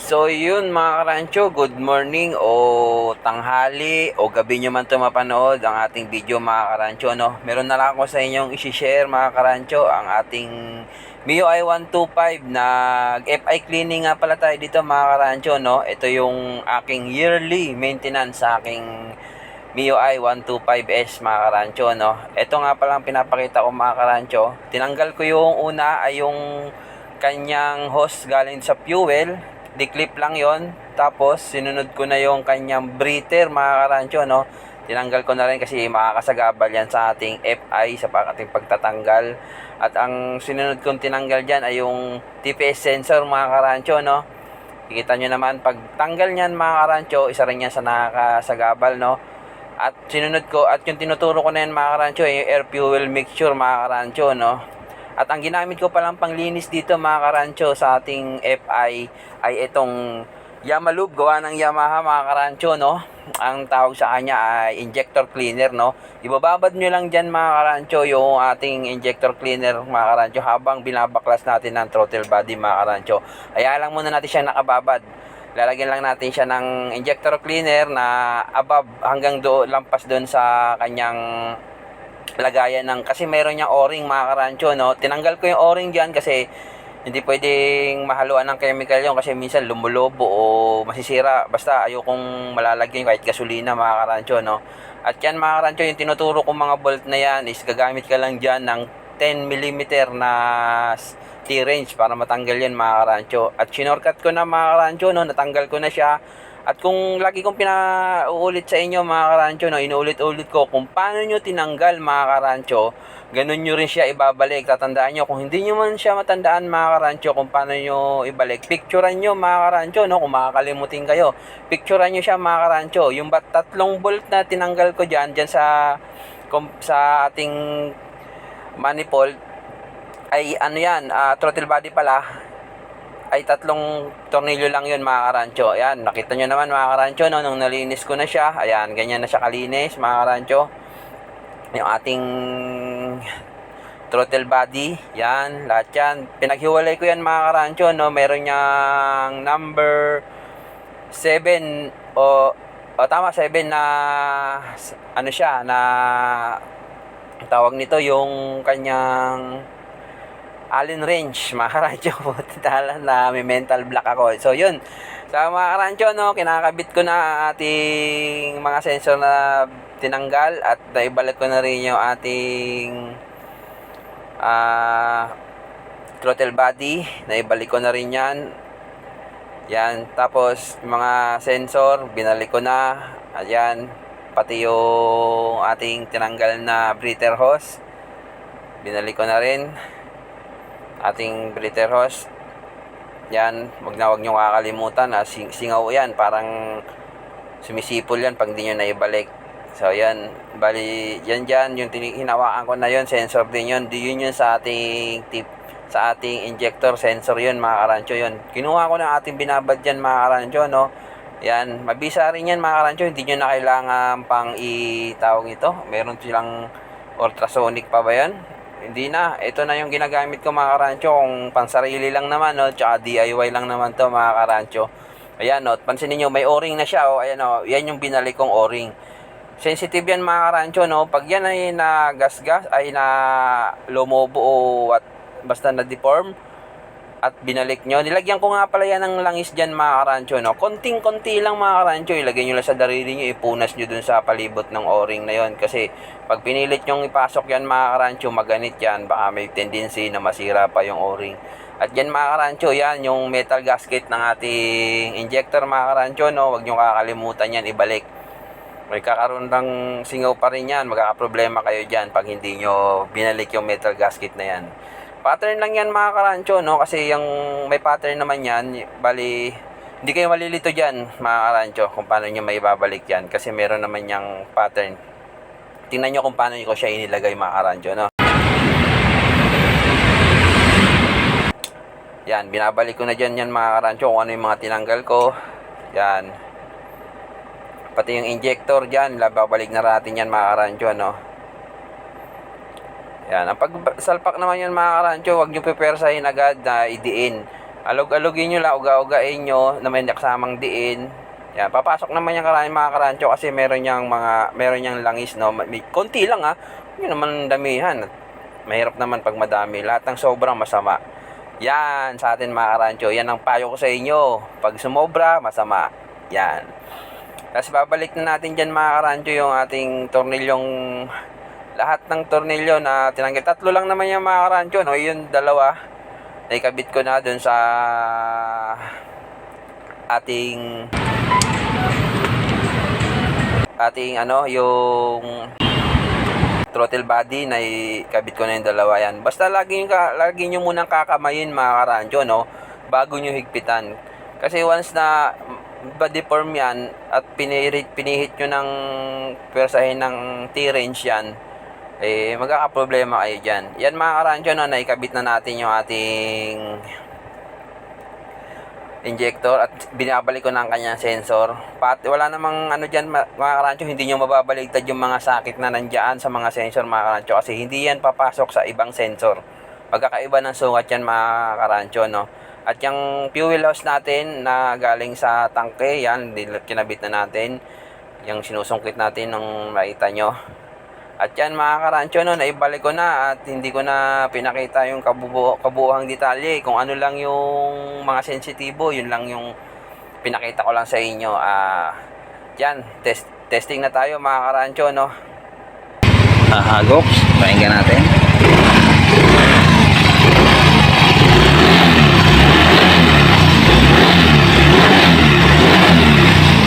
So yun mga karancho, good morning o tanghali o gabi nyo man ito mapanood ang ating video mga karancho, no? Meron na lang ako sa inyong isi-share mga karancho ang ating MIUI 125 na FI cleaning nga pala tayo dito mga karancho, no? Ito yung aking yearly maintenance sa aking MIUI 125S mga karancho, no? Ito nga pala ang pinapakita ko mga karancho. Tinanggal ko yung una ay yung kanyang hose galing sa fuel, di-clip lang yon. Tapos sinunod ko na yung kanyang breather mga karancho, no? Tinanggal ko na rin kasi makakasagabal yan sa ating FI sa ating pagtatanggal. At ang sinunod kong tinanggal dyan ay yung TPS sensor mga karancho, no? Kikita nyo naman pag tanggal nyan mga karancho, isa rin yan sa nakakasagabal, no? At sinunod ko at yung tinuturo ko na yan mga karancho ay yung air fuel mixture mga karancho, no? At ang ginamit ko palang panglinis dito mga karancho sa ating FI ay itong Yamalube gawa ng Yamaha mga karancho, no? Ang tawag sa kanya ay injector cleaner, no? Ibababad nyo lang dyan mga karancho yung ating injector cleaner mga karancho habang binabaklas natin ng throttle body mga karancho. Kaya lang muna natin siya nakababad. Lalagyan lang natin siya ng injector cleaner na above hanggang lampas doon sa kanyang lagayan ng, kasi meron niyang o-ring mga karancho, no? Tinanggal ko yung o-ring diyan kasi hindi pwedeng mahaluan ng chemical yun kasi minsan lumulobo o masisira. Basta ayokong malalagyan kahit gasolina mga karancho, no? At yan mga karancho, yung tinuturo kong mga bolt na yan is gagamit ka lang dyan ng 10mm na T-range para matanggal yan mga karancho. At sinorkat ko na mga karancho, no? Natanggal ko na siya. At kung lagi kong pinauulit sa inyo mga karancho, no, inuulit-ulit ko kung paano nyo tinanggal mga karancho, ganun nyo rin siya ibabalik. Tatandaan nyo, kung hindi nyo man siya matandaan mga karancho kung paano nyo ibalik, picturean nyo mga karancho, no, kung makakalimutin kayo, picturean nyo siya mga karancho. Yung tatlong bolt na tinanggal ko dyan sa ating manifold ay ano yan, throttle body pala, ay tatlong tornilyo lang yun mga karancho. Ayan, nakita nyo naman mga karancho, no, nung nalinis ko na siya. Ayan, ganyan na siya kalinis mga karancho. Yung ating throttle body, yan, lahat yan. Pinaghiwalay ko yan mga karancho, no. Meron niyang number 7 o tama 7 na ano siya, na tawag nito yung kanyang Allen wrench mga karancho. Tala na may mental block ako. So yun, sa mga karancho, no, kinakabit ko na ating mga sensor na tinanggal at naibalik ko na rin yung ating throttle body, naibalik ko na rin yan. Yan, tapos mga sensor binalik ko na. Ayan, pati yung ating tinanggal na breather hose binalik ko na rin, ating breather hose. Yan, wag nyo kakalimutan na singaw yan, parang sumisipol yan pag di nyo naibalik. So yan, bali yan dyan, yung hinawakan ko na yon, sensor din yun. Di yun sa ating sa ating injector sensor yun mga karancho. Yun, kinuha ko na ating binabad dyan mga karancho, no. Yan, mabisa rin yan mga karancho. Hindi nyo na kailangan pang itawag ito, meron silang ultrasonic pa ba yan? Hindi na. Ito na yung ginagamit ko mga karancho. Kung pansarili lang naman, no, tsaka DIY lang naman to mga karancho. Ayan, no, pansinin nyo, may o-ring na siya, oh. Ayan, no, yan yung binalik kong o-ring. Sensitive yan mga karancho, no. Pag yan ay nagasgas, ay na lumobo o basta na deform at binalik nyo, nilagyan ko nga pala yan ng langis dyan mga karancho, no. Konting-konti lang mga karancho, ilagay nyo lang sa darili nyo, ipunas nyo dun sa palibot ng o-ring na yon. Kasi pag pinilit nyong ipasok yan mga karancho, maganit yan, baka may tendency na masira pa yung o-ring. At yan mga karancho, yan yung metal gasket ng ating injector mga karancho, no. Huwag nyo kakalimutan yan ibalik. May kakaroon ng singaw pa rin yan, magkakaproblema kayo dyan pag hindi nyo binalik yung metal gasket na yan. Pattern lang yan mga karancho, no, kasi yung may pattern naman yan, bali hindi kayo malilito dyan mga karancho kung paano nyo may babalik yan kasi meron naman yung pattern. Tingnan nyo kung paano ko siya inilagay mga karancho, no. Yan, binabalik ko na dyan yan mga karancho kung ano yung mga tinanggal ko. Yan, pati yung injector dyan, babalik na natin yan mga karancho, no. Yan, ang pagsalpak naman yan mga karancho, huwag nyo pepersahin agad na idiin. Alog-alogin nyo lang, uga-ugain nyo na may kasamang diin. Yan, papasok naman yung mga karancho kasi meron niyang langis, no. May konti lang ha. Yun naman damihan. Mahirap naman pag madami. Lahat ng sobrang masama. Yan, sa atin mga karancho. Yan ang payo ko sa inyo. Pag sumobra, masama. Yan. Tapos babalik na natin dyan mga karancho yung ating tornilyong, lahat ng tornilyo na tinanggal. 3 lang naman yung mga karancho, no. Yung 2 naikabit ko na dun sa ating yung throttle body na ikabit ko na yung 2 yan. Basta lagi nyo munang kakamayin mga karancho, no, bago nyo higpitan. Kasi once na body form yan at pinihit nyo ng pwersahin ng T-range yan, magkakaproblema kayo dyan. Yan mga karancho, no, naikabit na natin yung ating injector at binabalik ko ng kanyang sensor. Wala namang dyan mga karancho, hindi nyo mababaligtad yung mga sakit na nandyan sa mga sensor mga karancho kasi hindi yan papasok sa ibang sensor. Magkakaiba ng sukat yan mga karancho, no. At yung fuel hose natin na galing sa tangke, yan, kinabit na natin. Yung sinusungkit natin nung makita nyo. At yan mga karancho, no, naibalik ko na at hindi ko na pinakita yung kabuuhang detalye. Kung ano lang yung mga sensitibo, yun lang yung pinakita ko lang sa inyo. Yan, testing na tayo mga karancho, no. Hagok, pakinggan natin.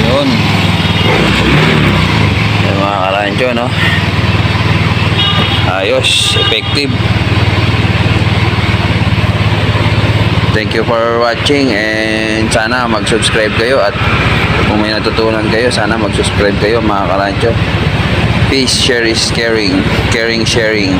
Yun. Yan mga karancho, no. Ayos, effective. Thank you for watching and sana mag-subscribe kayo at kung may natutunan kayo, sana mag-subscribe kayo mga karancho. Peace, share is caring. Caring, sharing.